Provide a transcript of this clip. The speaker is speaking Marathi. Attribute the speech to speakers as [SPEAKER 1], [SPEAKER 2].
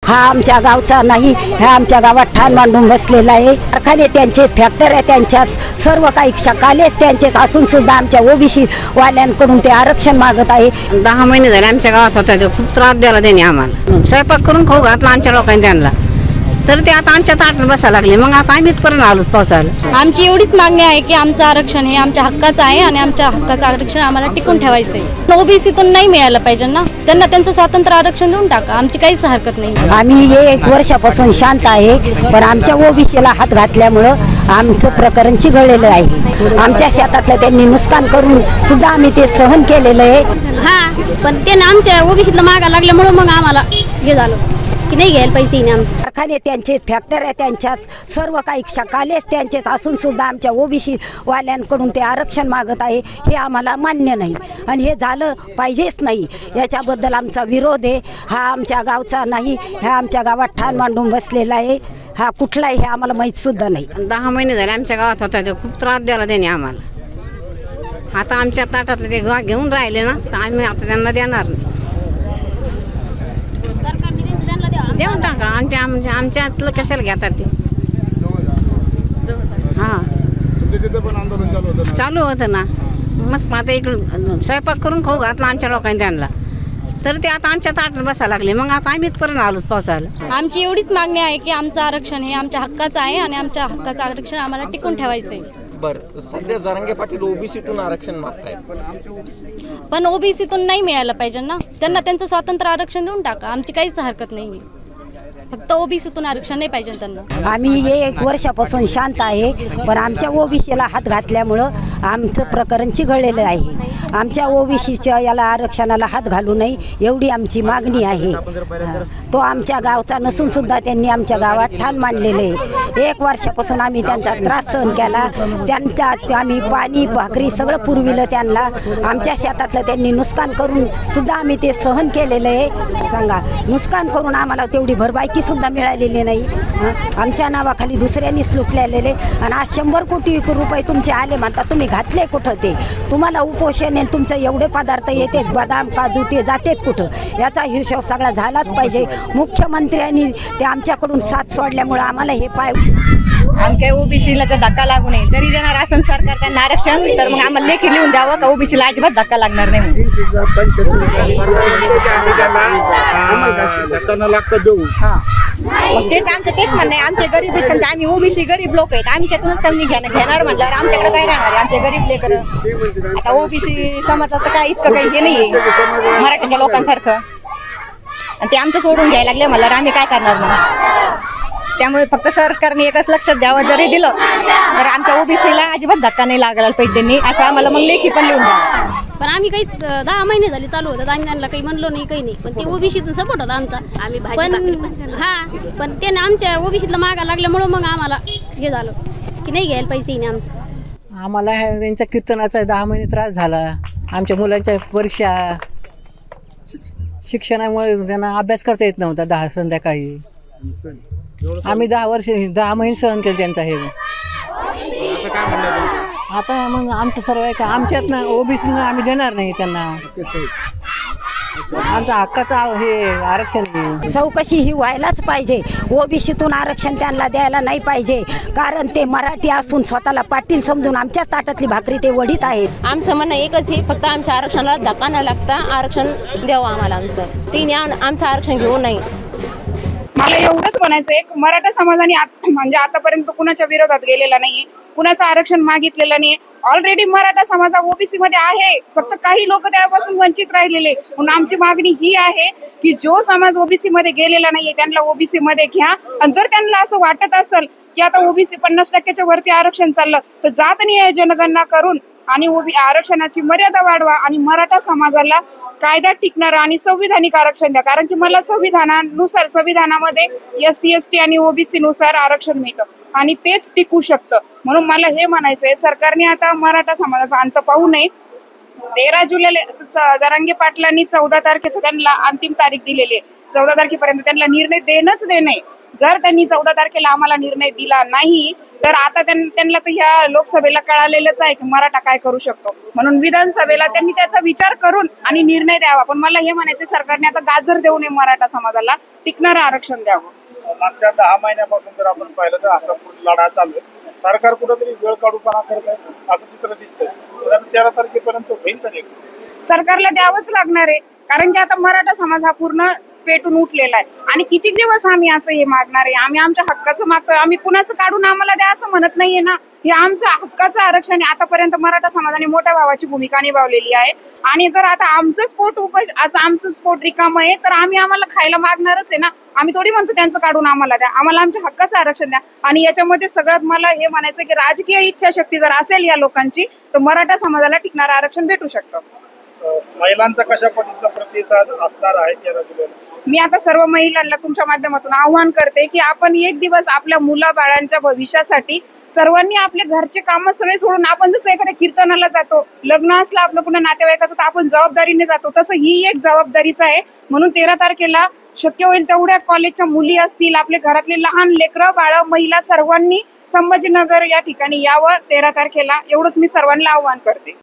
[SPEAKER 1] हा आमच्या गावचा नाही, ह्या आमच्या गावात ठाण मांडून बसलेला आहे। कारखाने त्यांचे, फॅक्टऱ्या त्यांच्याच, सर्व काही शकालेच त्यांचेच असून सुद्धा आमच्या ओबीसी वाल्यांकडून ते आरक्षण मागत आहे।
[SPEAKER 2] 10 महिने झाले आमच्या गावात होता, खूप त्रास द्यायला त्यांनी आम्हाला। स्वयंपाक करून खाऊ घातला आमच्या लोकांनी त्यांना, तर ते आता आमच्या ताटात बसायला लागले। मग आता आम्हीच पर्यंत आलो पावसाला।
[SPEAKER 3] आमची एवढीच मागणी आहे की आमचं आरक्षण हे आमच्या हक्काचं आहे आणि आमच्या हक्काचं आरक्षण आम्हाला टिकून ठेवायचं आहे। ओबीसीतून नाही मिळालं पाहिजे ना, त्यांना त्यांचं स्वातंत्र्य आरक्षण देऊन टाका, आमची काहीच हरकत नाही।
[SPEAKER 1] आम्ही 1 वर्षापासून शांत आहे, पण आमच्या ओबीसीला हात घातल्यामुळं आमचं प्रकरण चिघळलेलं आहे। आमच्या शेतातलं त्यांनी नुकसान करून सुद्धा आम्ही ते सहन केलेलं आहे।
[SPEAKER 3] पण ते आमच्या ओबीसीतलं मागा लागल्यामुळं मग आम्हाला हे झालं की नाही घ्यायला पैसे आमचे।
[SPEAKER 1] कारखाने त्यांचे, फॅक्टऱ्या त्यांच्याच, सर्व काही शकालेच त्यांचेच असून सुद्धा आमच्या ओबीसी वाल्यांकडून ते आरक्षण मागत आहे। हे आम्हाला मान्य नाही आणि हे झालं पाहिजेच नाही, याच्याबद्दल आमचा विरोध आहे। हा आमच्या गावचा नाही, ह्या आमच्या गावात ठाण मांडून बसलेला आहे। हा कुठला आहे हे आम्हाला माहीत सुद्धा नाही।
[SPEAKER 2] 10 महिने झाले आमच्या गावात होता, खूप त्रास द्यायला त्यांनी आम्हाला। आता आमच्या ताटातले ते घेऊन राहिले ना, तर आम्ही आता त्यांना देणार नाही। देऊन टाका, आमच्यातलं कशाला घेतात ते। हां चालू होतं ना, मस्त आता इकडून स्वयंपाक करून खाऊ घातला आमच्या लोकांनी त्यांना, तर ते आता आमच्या ताटात बसायला लागले। मग आता आम्हीच पर्यंत आलो पावसाला।
[SPEAKER 3] आमची एवढीच मागणी आहे की आमचं आरक्षण हे आमच्या हक्काचं आहे आणि आमच्या हक्काचं आरक्षण आम्हाला टिकून ठेवायचं आहे।
[SPEAKER 4] बरं, सध्या जरांगे पाटील ओबीसीतून आरक्षण मागताय,
[SPEAKER 3] पण ओबीसीतून नाही मिळालं पाहिजे ना, त्यांना त्यांचं स्वातंत्र्य आरक्षण देऊन टाका, आमची काहीच हरकत नाही। फक्त ओबीसीतून आरक्षण नाही पाहिजे त्यांना।
[SPEAKER 1] आम्ही 1 वर्षापासून शांत आहे, पण आमच्या ओबीसीला हात घातल्यामुळं आमचं प्रकरण चिघळलेलं आहे। आमच्या ओबीसीच्या याला आरक्षणाला हात घालू नये एवढी आमची मागणी आहे। तो आमच्या गावचा नसून सुद्धा त्यांनी आमच्या गावात ठाण मांडलेले आहे। 1 वर्षापासून आम्ही त्यांचा त्रास सहन केला, त्यांचा आम्ही पाणी भाकरी सगळं पुरविलं त्यांना। आमच्या शेतातलं त्यांनी नुकसान करून सुद्धा आम्ही ते सहन केलेलं आहे। सांगा, नुकसान करून आम्हाला तेवढी भरपाई सुद्धा मिळालेली नाही। आमच्या नावाखाली दुसऱ्यांनीच लुटलेले आणि आज 100 कोटी रुपये तुमचे आले म्हणता, तुम्ही घातले कुठं? ते तुम्हाला उपोषण आहे, तुमचं एवढे पदार्थ येते, बदाम काजू ते जातेत कुठं? याचा हिशोब सगळा झालाच पाहिजे। मुख्यमंत्र्यांनी ते आमच्याकडून साथ सोडल्यामुळं आम्हाला हे
[SPEAKER 5] आमच्या ओबीसीला तर धक्का लागू नये। जरी देणार असेल सरकार त्यांना आरक्षण, तर मग आम्हाला लेखी लिहून द्यावं का ओबीसीला अजिबात धक्का लागणार नाही। मग तेच आमचं तेच म्हणणं आहे। आमचे गरीब समजा आम्ही ओबीसी गरीब लोक आहेत, आम्ही त्यातूनच समजी घेणार म्हणल्यावर आमच्याकडे काय राहणार आहे? आमचे गरीब लेकर आता ओबीसी समाजाचं काय इतकं काही हे नाही मराठीच्या लोकांसारखं, आणि ते आमचं सोडून घ्यायला लागले म्हणल्यावर आम्ही काय करणार मग? त्यामुळे फक्त सरकारने एकच लक्षात द्यावं, जरी दिलं तर आमच्या ओबीसीला अजिबात धक्का नाही लागायला पाहिजे त्यांनी, असं आम्हाला मग लेखी पण लिहून द्या।
[SPEAKER 3] पण आम्ही काही 10 महिने झाले चालू होतं, आम्ही त्यांना काही म्हणलो नाही, काही नाही, पण ते ओबीसीतून सपोर्ट होता आमचा। पण त्याने आमच्या ओबीसीतला मागा लागल्यामुळं मग आम्हाला हे झालं की नाही घ्यायला पैसे आमचं।
[SPEAKER 6] आम्हाला यांच्या कीर्तनाचा 10 महिने त्रास झाला। आमच्या मुलांच्या परीक्षा, शिक्षणामुळे त्यांना अभ्यास करता येत नव्हता 10 संध्याकाळी। आम्ही 10 महिने सहन केले त्यांचा हे। आता मग आमचं सर्व आहे का आमच्यात ना ओबीसीनं आम्ही देणार नाही त्यांना, आमच्या हक्काचं हे आरक्षण आहे।
[SPEAKER 1] चौकशी ही व्हायलाच पाहिजे। ओबीसीतून आरक्षण त्यांना द्यायला नाही पाहिजे, कारण ते मराठी असून स्वतःला पाटील समजून आमच्या ताटातली भाकरी ते वडीत आहेत।
[SPEAKER 7] आमचं म्हणणं एकच आहे, फक्त आमच्या आरक्षणाला धक्का न लागता आरक्षण द्यावं आम्हाला। आमचं तिने आमचं आरक्षण घेऊ नये।
[SPEAKER 8] मला एवढंच म्हणायचं आहे, मराठा समाजाने म्हणजे आतापर्यंत कुणाच्या विरोधात गेलेला नाहीये, कुणाचं आरक्षण मागितलेलं नाहीये। ऑलरेडी मराठा समाज ओबीसी मध्ये आहे, फक्त काही लोक त्यापासून वंचित राहिलेले। म्हणून आमची मागणी ही आहे की जो समाज ओबीसी मध्ये गेलेला नाहीये त्यांना ओबीसी मध्ये घ्या, आणि जर त्यांना असं वाटत असेल की आता ओबीसी 50% वरती आरक्षण चाललं, तर जातनीय जनगणना करून आणि आरक्षणाची मर्यादा वाढवा आणि मराठा समाजाला कायदा टिकणार आणि संविधानिक आरक्षण द्या। कारण की मला संविधानामध्ये SC ST आणि ओबीसी नुसार आरक्षण मिळतं आणि तेच टिकू शकतं। म्हणून मला हे म्हणायचंय, सरकारने आता मराठा समाजाचा अंत पाहू नये। 13 जुलैला जरांगे पाटलांनी 14 तारखेचं त्यांना अंतिम तारीख दिलेली आहे। 14 तारखेपर्यंत त्यांना निर्णय देणंच देणे। जर त्यांनी 14 तारखेला आम्हाला निर्णय दिला नाही तर आता त्यांना तर ह्या लोकसभेला कळालेलंच आहे की मराठा काय करू शकतो, म्हणून विधानसभेला त्यांनी त्याचा विचार करून आणि निर्णय द्यावा. पण मला हे म्हणायचं सरकारने आता गाजर देऊ नये, मराठा समाजाला टिकणारं आरक्षण द्यावं.
[SPEAKER 9] मागच्या 10 महिन्यापासून जर आपण पाहिलं तर असा लढा चालू आहे. सरकार कुठेतरी वेळ काढूपणा करत आहे असं चित्र दिसतंय. 13 तारखेपर्यंत होईल तरी
[SPEAKER 8] सरकारला द्यावंच लागणार आहे, कारण की आता मराठा समाज हा पूर्ण पेटून उठलेला आहे. आणि किती दिवस आम्ही असं हे मागणार आहे? आम्ही आमच्या हक्काचं मागतोय, आम्ही कुणाचं काढून आम्हाला द्या असं म्हणत नाहीये ना. हे आमचं हक्काचं आरक्षण आहे. आतापर्यंत मराठा समाजाने मोठ्या भावाची भूमिका निभावलेली आहे. आणि जर आता आमचंच पोट आमचं पोट रिकामं आहे तर आम्हाला खायला मागणारच आहे ना. आम्ही थोडी म्हणतो त्यांचं काढून आम्हाला द्या, आम्हाला आमच्या हक्काचं आरक्षण द्या. आणि याच्यामध्ये सगळ्यात मला हे म्हणायचं की राजकीय इच्छाशक्ती जर असेल या लोकांची तर मराठा समाजाला टिकणारं आरक्षण भेटू शकतं.
[SPEAKER 9] महिलांचा कशा पद्धतीचा प्रतिसाद असणार आहे 13 जुलैला?
[SPEAKER 8] मी आता सर्व महिलांना तुमच्या माध्यमातून आव्हान करते की आपण एक दिवस आपल्या मुलाबाळांच्या भविष्यासाठी सर्वांनी आपले घरचे कामं सगळे सोडून, आपण जसं एखाद्या कीर्तनाला जातो, लग्न असलं आपलं पुन्हा नातेवाईकाचं तर आपण जबाबदारीने जातो, तसं ही एक जबाबदारीच आहे. म्हणून 13 तारखेला शक्य होईल तेवढ्या कॉलेजच्या मुली असतील, आपले घरातले लहान लेकरं बाळ महिला सर्वांनी संभाजीनगर या ठिकाणी यावं 13 तारखेला, एवढंच मी सर्वांना आव्हान करते.